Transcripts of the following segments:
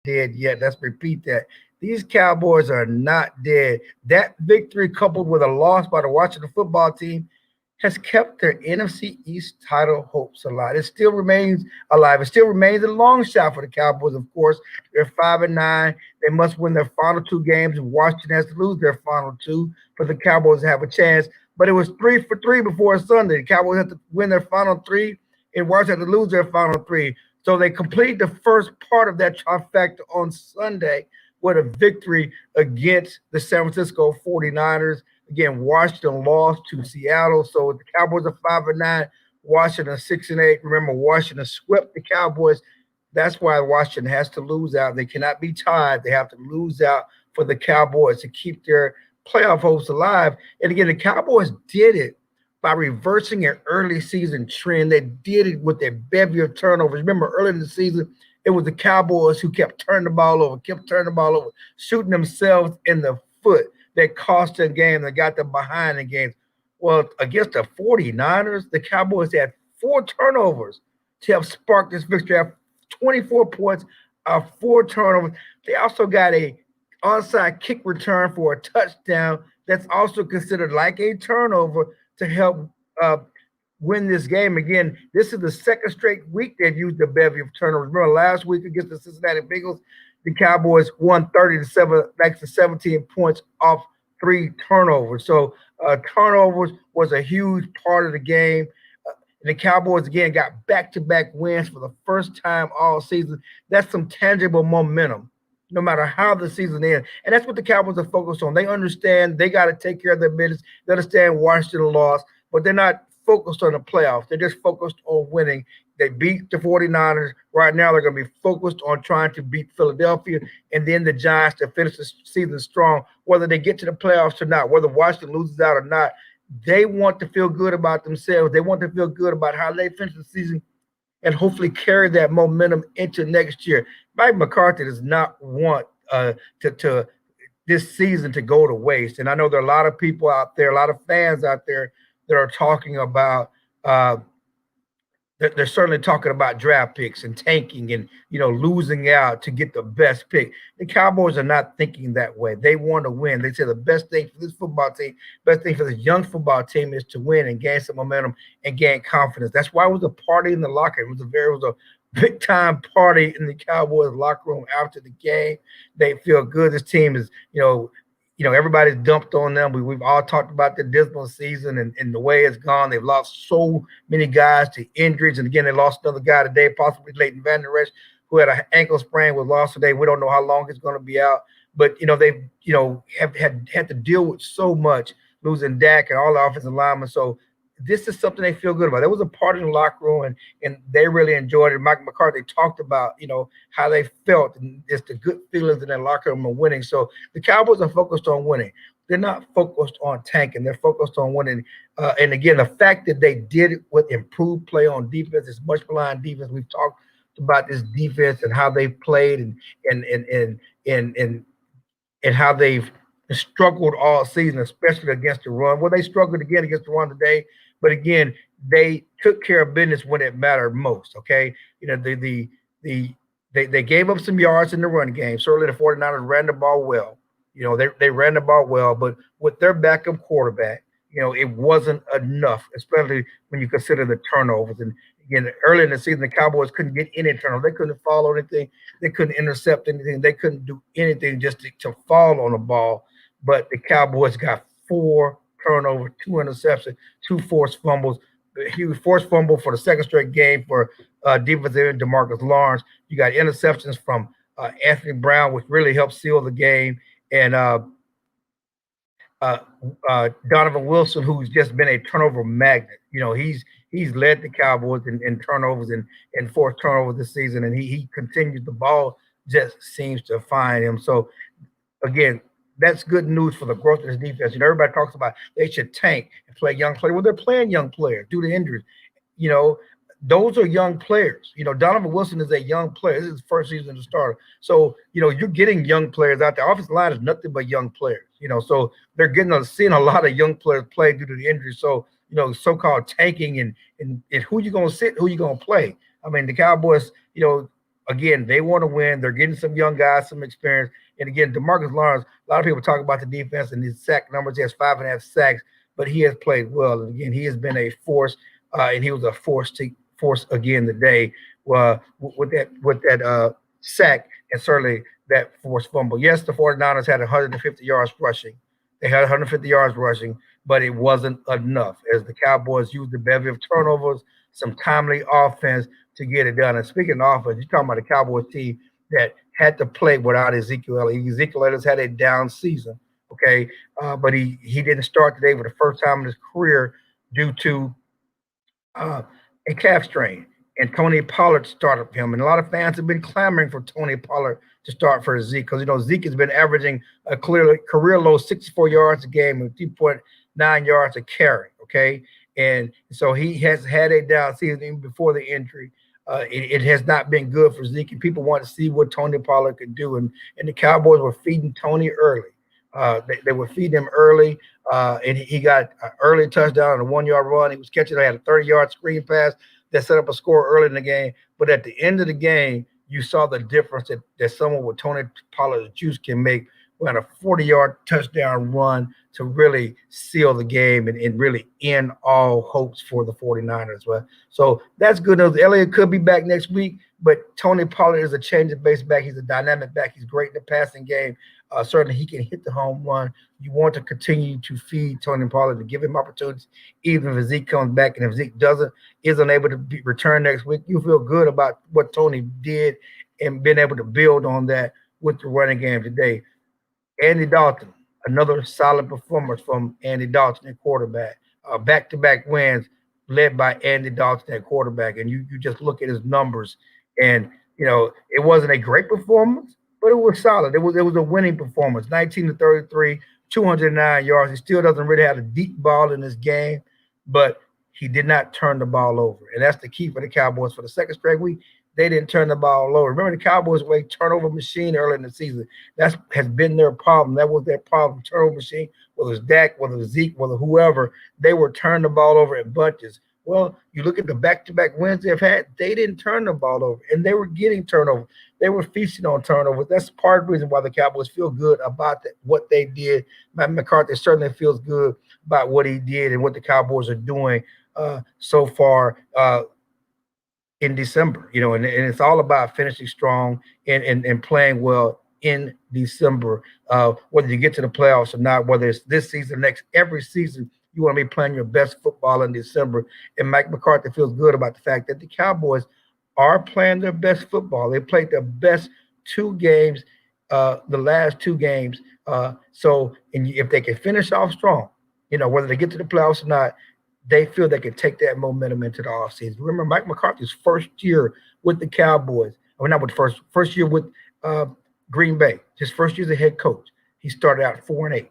dead yet. Let's repeat that. These Cowboys are not dead. That victory, coupled with a loss by the Washington football team, has kept their NFC East title hopes alive. It still remains alive. It still remains a long shot for the Cowboys, of course. They're 5-9. They must win their final two games, and Washington has to lose their final two for the Cowboys to have a chance. But it was 3-for-3 before Sunday. The Cowboys had to win their final three, and Washington had to lose their final three. So they completed the first part of that trifecta on Sunday with a victory against the San Francisco 49ers. Again, Washington lost to Seattle. So the Cowboys are 5-9, Washington 6-8. Remember, Washington swept the Cowboys. That's why Washington has to lose out. They cannot be tied. They have to lose out for the Cowboys to keep their playoff hopes alive. And again, the Cowboys did it by reversing an early season trend. They did it with a bevy of turnovers. Remember, early in the season, it was the Cowboys who kept turning the ball over, shooting themselves in the foot. That cost them game, that got them behind in games. Well, against the 49ers, the Cowboys had 4 turnovers to have sparked this victory. Have 24 points, 4 turnovers. They also got a onside kick return for a touchdown that's also considered like a turnover to help win this game. Again, this is the second straight week they've used the bevy of turnovers. Remember last week against the Cincinnati Bengals, the Cowboys won 30-7, thanks to 17 points off 3 turnovers. So turnovers was a huge part of the game. And the Cowboys again got back-to-back wins for the first time all season. That's some tangible momentum, no matter how the season ends. And that's what the Cowboys are focused on. They understand they got to take care of their business. They understand Washington lost, but they're not focused on the playoffs. They're just focused on winning. They beat the 49ers. Right now, they're going to be focused on trying to beat Philadelphia and then the Giants to finish the season strong, whether they get to the playoffs or not, whether Washington loses out or not. They want to feel good about themselves. They want to feel good about how they finish the season and hopefully carry that momentum into next year. Mike McCarthy does not want to this season to go to waste. And I know there are a lot of people out there, a lot of fans out there that are talking about they're certainly talking about draft picks and tanking and losing out to get the best pick. The Cowboys are not thinking that way. They want to win. They say the best thing for this football team, best thing for this young football team is to win and gain some momentum and gain confidence. That's why it was a party in the locker room. It was a big time party in the Cowboys locker room after the game. They feel good. This team is, everybody's dumped on them. We've all talked about the dismal season and the way it's gone. They've lost so many guys to injuries. And again, they lost another guy today, possibly Leighton Van Der Esch, who had an ankle sprain, was lost today. We don't know how long he's going to be out. But, they've, have had to deal with so much, losing Dak and all the offensive linemen. So this is something they feel good about. There was a party in the locker room, and they really enjoyed it. Mike McCarthy talked about, how they felt, and it's the good feelings in their locker room of winning. So the Cowboys are focused on winning. They're not focused on tanking. They're focused on winning. And again, the fact that they did it with improved play on defense, is much maligned defense. We've talked about this defense and how they've played and how they've struggled all season, especially against the run. Well, they struggled again against the run today. But again, they took care of business when it mattered most. Okay, they gave up some yards in the run game. Certainly, the 49ers ran the ball well. They ran the ball well, but with their backup quarterback, it wasn't enough, especially when you consider the turnovers. And again, early in the season, the Cowboys couldn't get any turnovers. They couldn't follow anything. They couldn't intercept anything. They couldn't do anything just to fall on the ball. But the Cowboys got 4 turnovers, 2 interceptions, 2 forced fumbles. A huge forced fumble for the second straight game for defensive end DeMarcus Lawrence. You got interceptions from Anthony Brown, which really helped seal the game, and Donovan Wilson, who's just been a turnover magnet. He's led the Cowboys in turnovers and forced turnovers this season, and he continues. The ball just seems to find him. So again, that's good news for the growth of this defense. Everybody talks about they should tank and play young players. Well, they're playing young players due to injuries. Those are young players. Donovan Wilson is a young player. This is his first season as a starter. So, you're getting young players out there. Offensive line is nothing but young players. So they're seeing a lot of young players play due to the injuries. So, so-called tanking and who you going to sit, who you going to play. I mean, the Cowboys, again, they want to win. They're getting some young guys, some experience. And again, DeMarcus Lawrence, a lot of people talk about the defense and his sack numbers. He has 5.5 sacks, but he has played well. And again, he has been a force, and he was a force again today with that sack and certainly that forced fumble. Yes, the 49ers had 150 yards rushing. They had 150 yards rushing, but it wasn't enough as the Cowboys used a bevy of turnovers, some timely offense to get it done. And speaking of offense, you're talking about a Cowboys team that had to play without Ezekiel Elliott. Ezekiel Elliott had a down season, okay, but he didn't start today for the first time in his career due to uh, a calf strain. And Tony Pollard started him. And a lot of fans have been clamoring for Tony Pollard to start for Zeke because, Zeke has been averaging a career low 64 yards a game with 2.9 yards a carry, okay? And so he has had a down season even before the injury. It has not been good for Zeke, and people want to see what Tony Pollard could do. And the Cowboys were feeding Tony early. They would feed him early, and he got an early touchdown on a 1 yard run. He was catching. They had a 30-yard screen pass that set up a score early in the game. But at the end of the game, you saw the difference that someone with Tony Pollard's juice can make when a 40-yard touchdown run to really seal the game and really end all hopes for the 49ers. Well, so that's good news. Elliott could be back next week, but Tony Pollard is a change of base back. He's a dynamic back. He's great in the passing game. Certainly, he can hit the home run. You want to continue to feed Tony Pollard to give him opportunities, even if Zeke comes back. And if Zeke isn't able to return next week, you feel good about what Tony did and been able to build on that with the running game today. Andy Dalton, another solid performance from Andy Dalton at quarterback. Back-to-back wins led by Andy Dalton at quarterback. And you just look at his numbers, and it wasn't a great performance, but it was solid. It was a winning performance. 19-33, 209 yards. He still doesn't really have a deep ball in this game, but he did not turn the ball over. And that's the key for the Cowboys for the second straight week. They didn't turn the ball over. Remember, the Cowboys were a turnover machine early in the season. That has been their problem. That was their problem, turnover machine, whether it's Dak, whether it's Zeke, whether whoever, they were turning the ball over in bunches. Well, you look at the back-to-back wins they've had, they didn't turn the ball over, and they were getting turnover. They were feasting on turnovers. That's part of the reason why the Cowboys feel good about what they did. Matt McCarthy certainly feels good about what he did and what the Cowboys are doing so far in December, and it's all about finishing strong and playing well in December. Whether you get to the playoffs or not, whether it's this season, next, every season, you want to be playing your best football in December. And Mike McCarthy feels good about the fact that the Cowboys are playing their best football. They played their best two games, the last two games. So if they can finish off strong, whether they get to the playoffs or not, they feel they can take that momentum into the offseason. Remember, Mike McCarthy's first year with the Cowboys, not with first year with Green Bay, his first year as a head coach, he started out 4-8.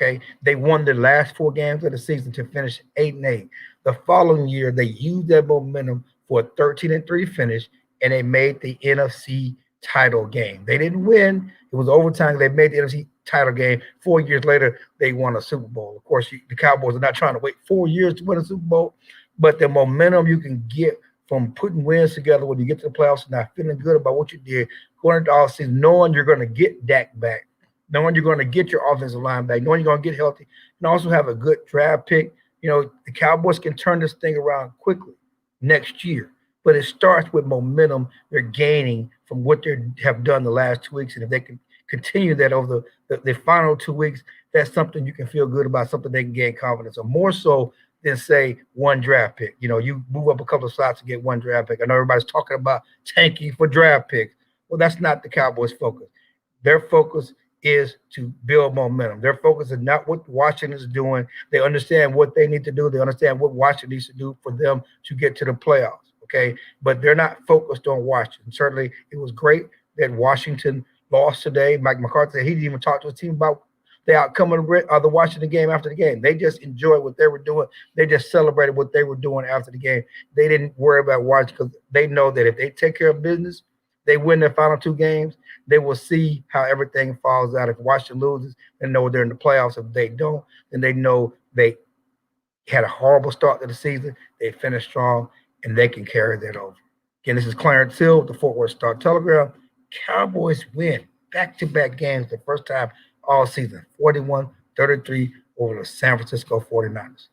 Okay, they won the last 4 games of the season to finish 8-8. The following year, they used that momentum for a 13-3 finish, and they made the NFC title game. They didn't win; it was overtime. They made the NFC title game. 4 years later, they won a Super Bowl. Of course, the Cowboys are not trying to wait 4 years to win a Super Bowl, but the momentum you can get from putting wins together when you get to the playoffs and not feeling good about what you did, going into the offseason, knowing you're going to get Dak back, knowing you're going to get your offensive line back, knowing you're going to get healthy, and also have a good draft pick. The Cowboys can turn this thing around quickly next year. But it starts with momentum they're gaining from what they have done the last 2 weeks. And if they can continue that over the final 2 weeks, that's something you can feel good about, something they can gain confidence on, more so than, say, one draft pick. You move up a couple of slots to get one draft pick. I know everybody's talking about tanking for draft picks. Well, that's not the Cowboys' focus. Their focus is to build momentum. Their focus is not what Washington is doing. They understand what they need to do. They understand what Washington needs to do for them to get to the playoffs. Okay, but they're not focused on Washington. Certainly, it was great that Washington lost today. Mike McCarthy said he didn't even talk to his team about the outcome of the Washington game after the game. They just enjoyed what they were doing. They just celebrated what they were doing after the game. They didn't worry about Washington because they know that if they take care of business, they win their final 2 games, they will see how everything falls out. If Washington loses, they know they're in the playoffs. If they don't, then they know they had a horrible start to the season. They finished strong, and they can carry that over. Again, this is Clarence Hill with the Fort Worth Star-Telegram. Cowboys win back-to-back games the first time all season, 41-33 over the San Francisco 49ers.